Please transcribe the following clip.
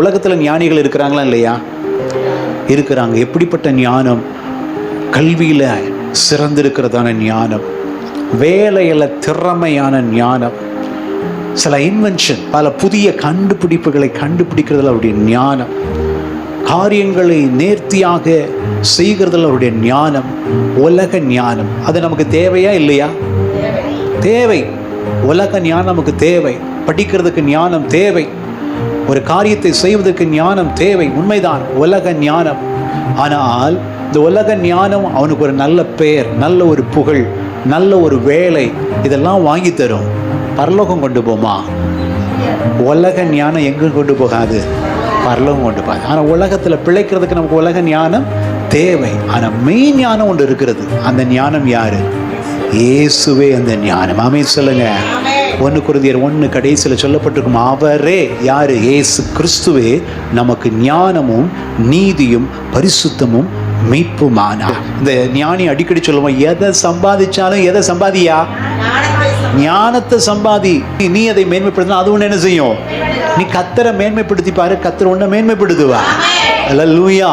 உலகத்தில் ஞானிகள் இருக்கிறாங்களா இல்லையா? இருக்கிறாங்க. எப்படிப்பட்ட ஞானம்? கல்வியில் சிறந்திருக்கிறதான ஞானம், வேலையில் திறமையான ஞானம், சில இன்வென்ஷன், பல புதிய கண்டுபிடிப்புகளை கண்டுபிடிக்கிறதுல அவருடைய ஞானம், காரியங்களை நேர்த்தியாக செய்கிறதுல அவருடைய ஞானம், உலக ஞானம். அது நமக்கு தேவையா இல்லையா? தேவை. உலக ஞானம் நமக்கு தேவை. படிக்கிறதுக்கு ஞானம் தேவை. ஒரு காரியத்தை செய்வதற்கு ஞானம் தேவை. உண்மைதான், உலக ஞானம். ஆனால் இந்த உலக ஞானம் அவனுக்கு ஒரு நல்ல பெயர், நல்ல ஒரு புகழ், நல்ல ஒரு வேலை, இதெல்லாம் வாங்கி தரும். பரலோகம் கொண்டு போமா? உலக ஞானம் எங்கே கொண்டு போகாது? பரலோகம் கொண்டு போகாது. ஆனால் உலகத்தில் பிழைக்கிறதுக்கு நமக்கு உலக ஞானம் தேவை. ஆனால் மெயின் ஞானம் ஒன்று இருக்கிறது. அந்த ஞானம் யாரு? இயேசுவே அந்த ஞானம். ஆமென் சொல்லுங்க. 1 கொரிந்தியர் 1 கடைசியில் சொல்லப்பட்டிருக்கும். அவரே யாரு? இயேசு கிறிஸ்துவே நமக்கு ஞானமும் நீதியும் பரிசுத்தமும் மீட்புமானார். இந்த ஞானி அடிக்கடி சொல்லுவோம், எதை சம்பாதிச்சாலும் எதை சம்பாதியா? ஞானத்தை சம்பாதி. நீ அதை மேன்மைப்படுத்தினா அது ஒன்று என்ன செய்யும்? நீ கர்த்தரை மேன்மைப்படுத்தி பாரு, கர்த்தர் ஒன்றை மேன்மைப்படுத்துவா. அல்லேலூயா.